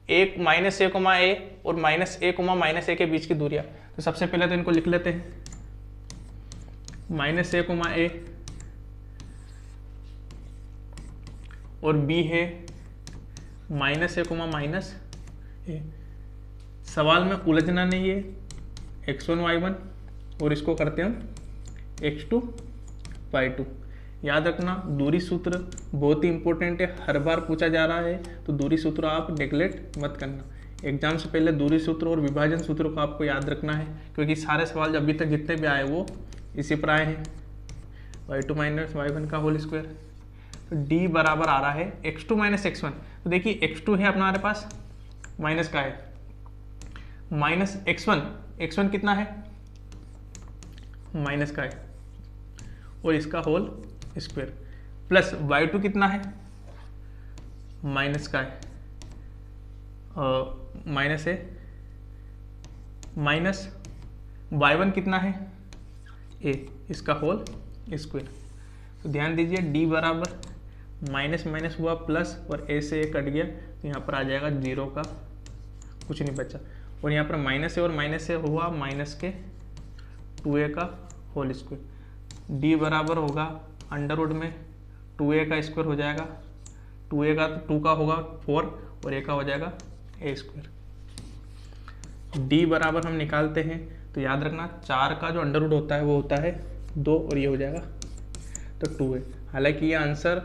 -a, और -a, के बीच की दूरियां। तो सबसे पहले तो इनको लिख लेते हैं, -a, और b है -a, सवाल में उलझना नहीं है, x1 y1 और इसको करते हैं हम x2 y2। याद रखना दूरी सूत्र बहुत ही इंपॉर्टेंट है, हर बार पूछा जा रहा है, तो दूरी सूत्र आप नेग्लेक्ट मत करना। एग्जाम से पहले दूरी सूत्र और विभाजन सूत्र को आपको याद रखना है, क्योंकि सारे सवाल अभी तक जितने भी आए वो इसी पर आए हैं। y2 - y1 का होल स्क्वायर, तो d बराबर आ रहा है x2 - x1। तो देखिए x2 है अपना हमारे पास, माइनस का है -x1 कितना है माइनस का है, और इसका होल स्क्वायर, प्लस y2 कितना है माइनस का है, माइनस है, माइनस y1 कितना है a, इसका होल स्क्वायर। तो ध्यान दीजिए d बराबर माइनस माइनस हुआ प्लस, और a से a कट गया, तो यहाँ पर आ जाएगा 0 का कुछ नहीं बचा, और यहाँ पर माइनस है और माइनस से हुआ माइनस के 2a का होल स्क्वायर। d बराबर होगा अंडरवुड में 2a का स्क्वायर हो जाएगा, 2a का 2 का होगा 4 और a का हो जाएगा a स्क्वायर। d बराबर हम निकालते हैं तो याद रखना 4 का जो अंडरवुड होता है वो होता है 2, और ये हो जाएगा तो 2a। हालांकि ये आंसर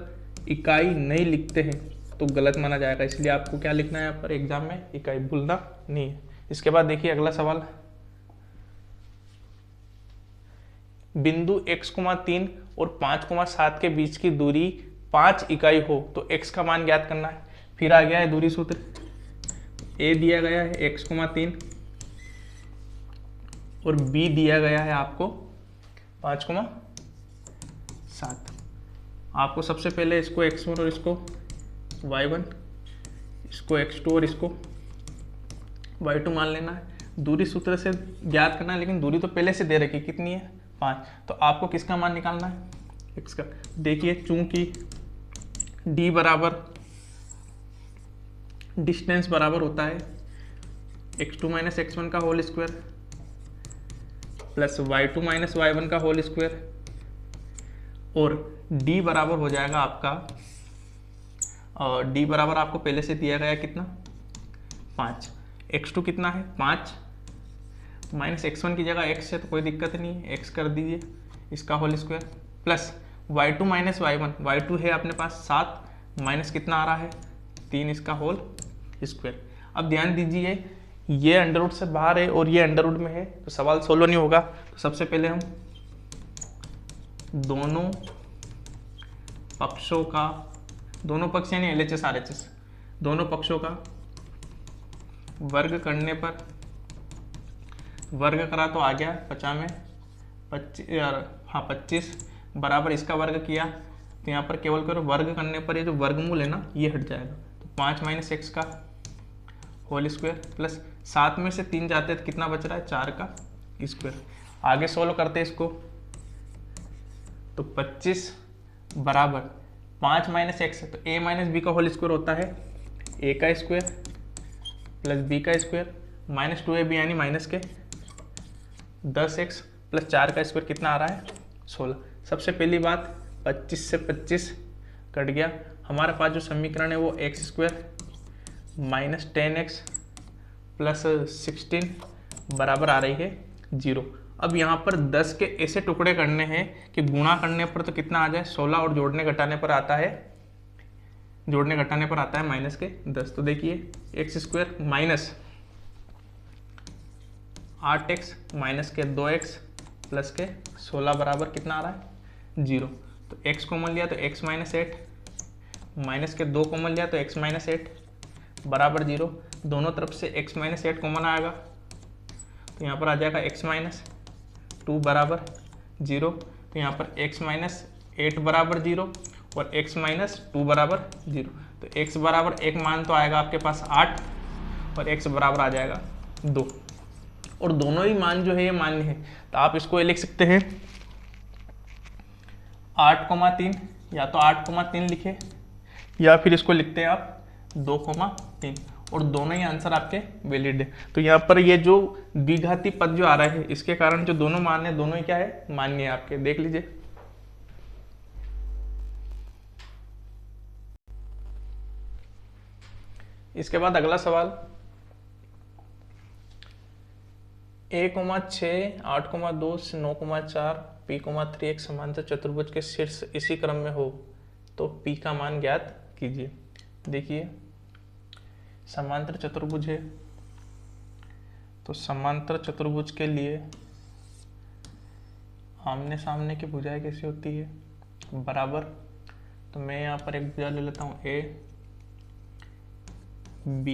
इकाई नहीं लिखते हैं तो गलत माना जाएगा, इसलिए आपको क्या लिखना है यहाँ पर एग्जाम में, इकाई भूलना नहीं है। इसके बाद देखिए अगला सवाल, बिंदु x, 3 और 5,7 के बीच की दूरी 5 इकाई हो तो x का मान ज्ञात करना है। फिर आ गया है दूरी सूत्र, a दिया गया है x, 3 और b दिया गया है आपको 5,7। आपको सबसे पहले इसको x1 और इसको y1, इसको x2 और इसको y2 मान लेना है। दूरी सूत्र से ज्ञात करना है, लेकिन दूरी तो पहले से दे रखी, कितनी है 5। तो आपको किसका मान निकालना है, x का। देखिए चूंकि d बराबर डिस्टेंस बराबर होता है x2 माइनस x1 का whole square plus y2 minus y1 का होल स्क्वायर, और d बराबर हो जाएगा आपका, और d बराबर आपको पहले से दिया गया कितना 5। x2 कितना है 5 माइनस x1 की जगह x है तो कोई दिक्कत नहीं है, x कर दीजिए इसका whole square plus y2 minus y1, y2 है अपने पास 7 माइनस कितना आ रहा है 3 इसका होल स्क्वायर। अब ध्यान दीजिए ये अंडर रूट से बाहर है और ये अंडर रूट में है तो सवाल सोल्व नहीं होगा। तो सबसे पहले हम दोनों पक्षों का, दोनों पक्ष यानी LHS RHS, दोनों पक्षों का वर्ग करने पर, वर्ग करा तो आ गया 50 में 25 बराबर इसका वर्ग किया तो यहाँ पर केवल करो वर्ग करने पर ये जो वर्गमूल है ना ये हट जाएगा। तो 5 माइनस x का होल स्क्वायर प्लस 7 में से 3 जाते हैं तो कितना बच रहा है 4 का स्क्वायर। आगे सोल्व करते हैं इसको तो 25 बराबर 5 माइनस एक्स है तो a माइनस बी का होल स्क्वायर होता है a का स्क्वायर प्लस b का स्क्वायर माइनस 2ab यानी माइनस के 10x प्लस 4 का स्क्वायर कितना आ रहा है 16। सबसे पहली बात 25 से 25 कट गया, हमारे पास जो समीकरण है वो x square minus 10x plus 16 बराबर आ रही है 0। अब यहाँ पर 10 के ऐसे टुकड़े करने हैं कि गुणा करने पर तो कितना आ जाए 16 और जोड़ने घटाने पर आता है, जोड़ने घटाने पर आता है माइनस के 10। तो देखिए x square minus 8x minus के 2x प्लस के 16 बराबर कितना आ रहा है 0। तो x कॉमन लिया तो x माइनस 8 माइनस के 2 कॉमन लिया तो x माइनस 8 बराबर 0। दोनों तरफ से x माइनस 8 कॉमन आएगा तो यहाँ पर आ जाएगा x माइनस 2 बराबर 0। तो यहाँ पर x माइनस 8 बराबर 0 और x माइनस 2 बराबर 0। तो x बराबर एक मान तो आएगा आपके पास 8 और x बराबर आ जाएगा 2, और दोनों ही मान जो है ये मान्य है। तो आप इसको ये लिख सकते हैं 8,3, या तो 8,3 लिखे या फिर इसको लिखते हैं आप 2,3, और दोनों ही आंसर आपके वैलिड है। तो यहाँ पर ये जो द्विघाती पद जो आ रहा है इसके कारण जो दोनों मान है दोनों ही क्या है मान्य है आपके, देख लीजिए। इसके बाद अगला सवाल 1,6 8,2 से 9,4 P,3 एक समांतर चतुर्भुज के शीर्ष इसी क्रम में हो तो P का मान ज्ञात कीजिए। देखिए समांतर चतुर्भुज है तो समांतर चतुर्भुज के लिए आमने सामने की भुजाएं कैसी होती है बराबर। तो मैं यहाँ पर एक भुजा ले लेता हूँ A B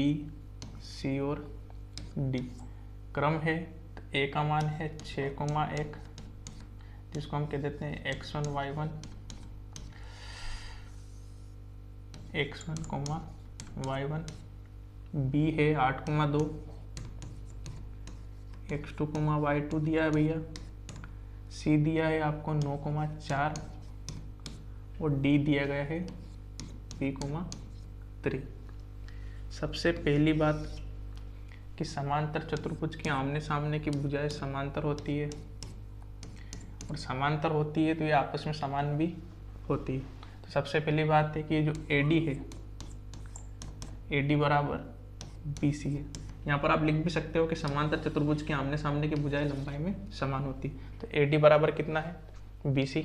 C और D। क्रम है तो A का मान है 6,1 जिसको हम कह देते हैं x1 y1 x1, y1। B है 8,2 x2, y2 दिया है भैया। C दिया है आपको 9,4 और D दिया गया है P,3। सबसे पहली बात कि समांतर चतुर्भुज की आमने सामने की भुजाएं समांतर होती है, और समांतर होती है तो ये आपस में समान भी होती है। तो सबसे पहली बात है कि ये जो AD है AD बराबर BC है। यहाँ पर आप लिख भी सकते हो कि समांतर चतुर्भुज के आमने सामने की भुजाएं लंबाई में समान होती है। तो AD बराबर कितना है BC,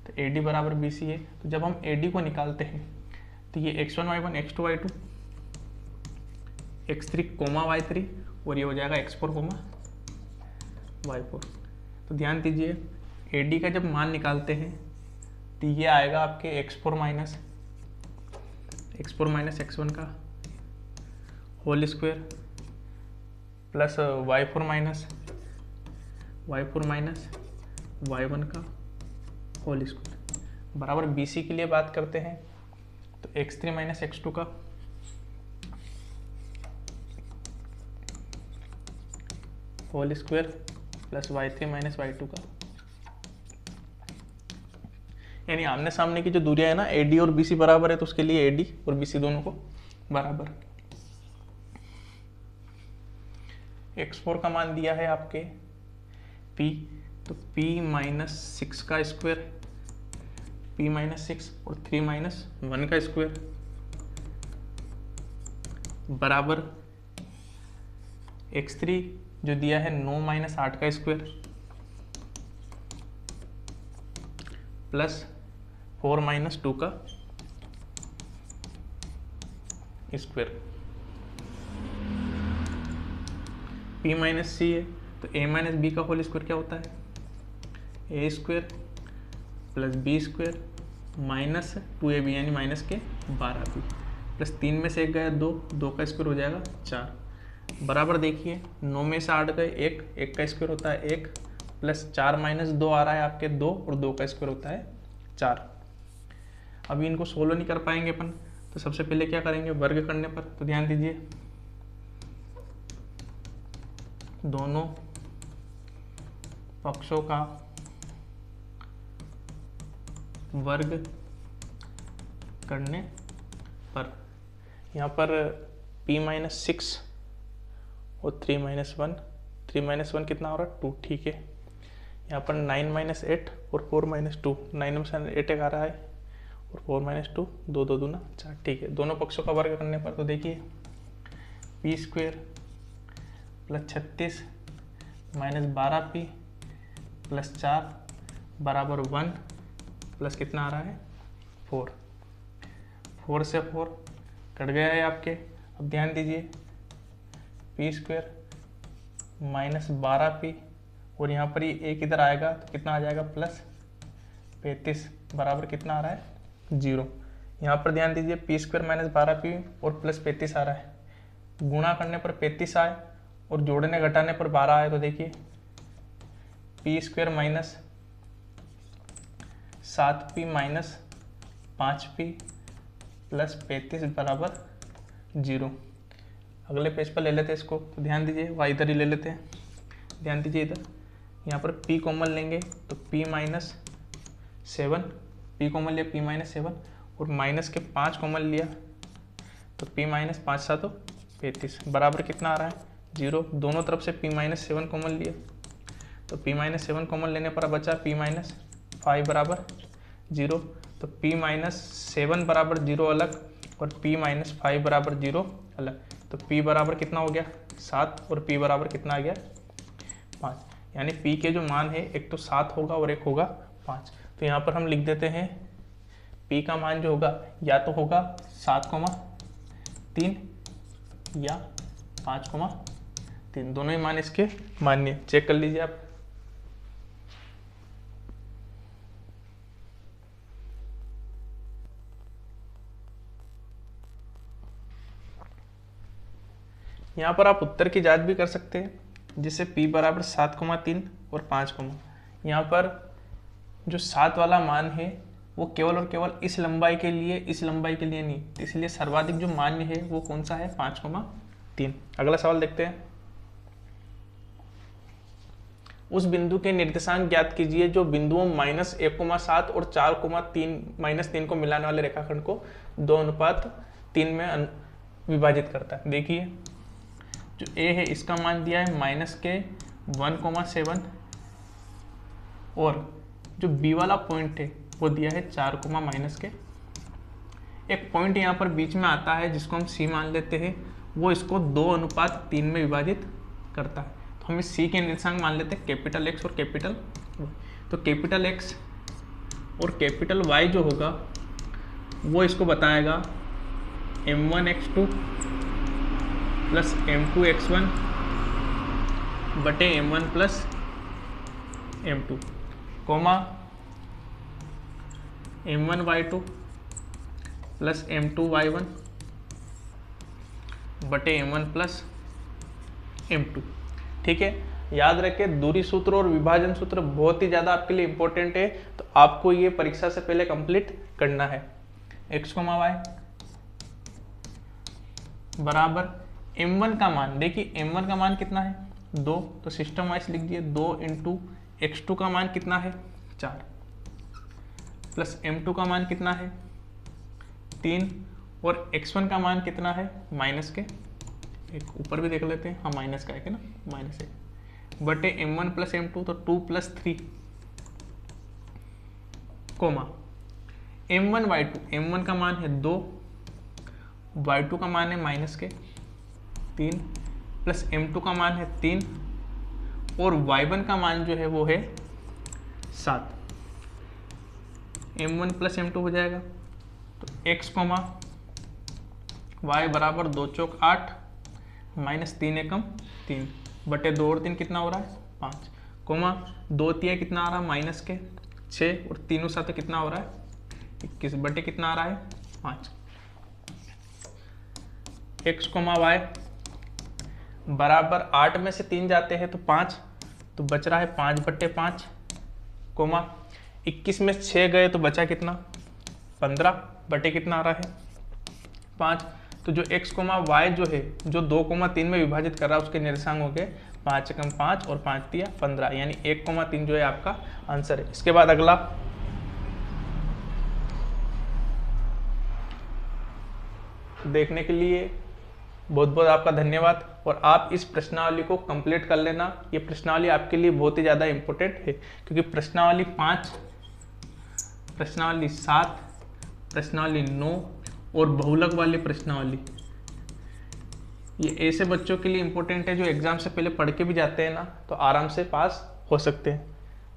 तो AD बराबर BC है। तो जब हम AD को निकालते हैं तो ये x1 y1 x2 y2 x3, y3 और ये हो जाएगा x4, y4। तो ध्यान दीजिए AD का जब मान निकालते हैं तो ये आएगा आपके x4 माइनस x1 का whole square plus y4 minus y1 का होल स्क्वायर बराबर BC के लिए बात करते हैं तो x3 माइनस x2 का whole square plus y3 minus y2 का, यानी आमने सामने की जो दूरियां है ना AD और BC बराबर है तो उसके लिए AD और BC दोनों को बराबर। x4 का मान दिया है आपके P, तो P माइनस 6 का स्क्वायर, P माइनस 6 और 3 माइनस 1 का स्क्वायर बराबर x3 जो दिया है 9 माइनस 8 का स्क्वायर प्लस 4 माइनस 2 का स्क्वायर। P माइनस C है तो A माइनस B का होल स्क्वायर क्या होता है, A square plus B square minus 2AB यानी माइनस के 12B प्लस 3 में से 1 गया 2 का स्क्वायर हो जाएगा 4 बराबर। देखिए 9 में से 8 गए 1 का स्क्वायर होता है 1 प्लस 4 माइनस 2 आ रहा है आपके 2 और 2 का स्क्वायर होता है 4। अभी इनको सोल्व नहीं कर पाएंगे अपन, तो सबसे पहले क्या करेंगे वर्ग करने पर, तो ध्यान दीजिए दोनों पक्षों का वर्ग करने पर यहाँ पर P माइनस 6 और 3 माइनस 1 कितना हो रहा है 2, ठीक है। यहाँ पर 9 माइनस 8 और 4 माइनस 2, 9 में से 8 आ रहा है और 4 माइनस 2 2 2 दूना 4, ठीक है। दोनों पक्षों का वर्ग करने पर तो देखिए P square plus 36 minus 12P plus 4 बराबर 1 प्लस कितना आ रहा है 4 से 4 कट गया है आपके। अब ध्यान दीजिए P स्क्वायर माइनस 12P और यहाँ पर ये एक इधर आएगा तो कितना आ जाएगा प्लस 35 बराबर कितना आ रहा है 0। यहाँ पर ध्यान दीजिए P स्क्वायर माइनस 12P और प्लस 35 आ रहा है, गुणा करने पर 35 आए और जोड़ने घटाने पर 12 आए तो देखिए P square minus 7P minus 5P plus 35 बराबर 0। अगले पेज पर ले लेते हैं इसको, तो ध्यान दीजिए y इधर ही ले लेते हैं। ध्यान दीजिए इधर यहाँ पर P कॉमन लेंगे तो P माइनस 7, P कॉमन लिया P माइनस 7 और माइनस के 5 कॉमन लिया तो P माइनस 5 7 35 बराबर कितना आ रहा है 0। दोनों तरफ से P माइनस 7 कॉमन लिया तो P माइनस 7 कॉमन लेने पर बचा P माइनस 5 बराबर 0। तो P माइनस 7 बराबर 0 अलग और P माइनस 5 बराबर 0 अलग, तो P बराबर कितना हो गया 7 और P बराबर कितना आ गया 5, यानी P के जो मान है एक तो 7 होगा और एक होगा 5। तो यहाँ पर हम लिख देते हैं P का मान जो होगा या तो होगा 7,3 या 5,3, दोनों ही मान इसके मान्य। चेक कर लीजिए आप। यहाँ पर आप उत्तर की जांच भी कर सकते हैं, जिससे P बराबर 7,3 और 5, यहाँ पर जो 7 वाला मान है वो केवल और केवल इस लंबाई के लिए, इस लंबाई के लिए नहीं, इसलिए सर्वाधिक जो मान्य है वो कौन सा है 5,3। अगला सवाल देखते हैं। उस बिंदु के निर्देशांक ज्ञात कीजिए जो बिंदुओं -1,7 और 4,3 को मिलाने वाले रेखाखंड को 2:3 में विभाजित करता है। देखिए जो A है इसका मान दिया है -1,7 और जो B वाला पॉइंट है वो दिया है 4, -के। एक पॉइंट यहाँ पर बीच में आता है जिसको हम C मान लेते हैं, वो इसको 2:3 में विभाजित करता है। तो हम इस C के निर्देशांक मान लेते हैं कैपिटल X और कैपिटल Y। तो कैपिटल X और कैपिटल Y जो होगा वो इसको बताएगा M1x2 प्लस M2x1 बटे M1 plus M2, coma m1y2 plus m2y1 बटे m1 प्लस m2। ठीक है, याद रखें दूरी सूत्र और विभाजन सूत्र बहुत ही ज़्यादा आपके लिए इंपॉर्टेंट है, तो आपको ये परीक्षा से पहले कंप्लीट करना है। x, y बराबर m1 का मान, देखिए m1 का मान कितना है 2, तो सिस्टम वाइज लिख दिए 2 इंटू x2 का मान कितना है 4 प्लस m2 का मान कितना है 3 और x1 का मान कितना है माइनस के, एक ऊपर भी देख लेते हैं, हाँ माइनस का है ना, माइनस 1 बटे m1 प्लस m2 तो 2 plus 3 coma m1 y2, m1 का मान है 2, y2 का मान है माइनस के 3 प्लस m2 का मान है 3 और y1 का मान जो है वो है 7। m1 प्लस m2 हो जाएगा, तो x कोमा y बराबर 2 चौक 8 माइनस 3 एकम 3 बटे 2 और 3 कितना हो रहा है 5 कोमा 2 तिया कितना आ रहा है माइनस के 6 और 3 साथ कितना हो रहा है 21 बटे कितना आ रहा है 5। x कोमा y बराबर 8 में से 3 जाते हैं तो 5, तो बच रहा है 5 बटे 5 कोमा 21 में 6 गए तो बचा कितना 15 बटे कितना आ रहा है 5। तो जो x कोमा y जो है जो 2,3 में विभाजित कर रहा है उसके निर्देशांक हो गए 5 एकम 5 और 5 तिया 15, यानी 1,3 जो है आपका आंसर है। इसके बाद अगला देखने के लिए बहुत बहुत आपका धन्यवाद, और आप इस प्रश्नावली को कंप्लीट कर लेना। ये प्रश्नावली आपके लिए बहुत ही ज़्यादा इंपॉर्टेंट है, क्योंकि प्रश्नावली 5, प्रश्नावली 7, प्रश्नावली 9 और बहुलक वाली प्रश्नावली ये ऐसे बच्चों के लिए इंपॉर्टेंट है जो एग्जाम से पहले पढ़ के भी जाते हैं ना, तो आराम से पास हो सकते हैं।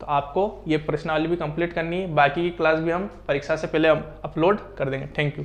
तो आपको ये प्रश्नावली भी कंप्लीट करनी है, बाकी की क्लास भी हम परीक्षा से पहले अपलोड कर देंगे। Thank you.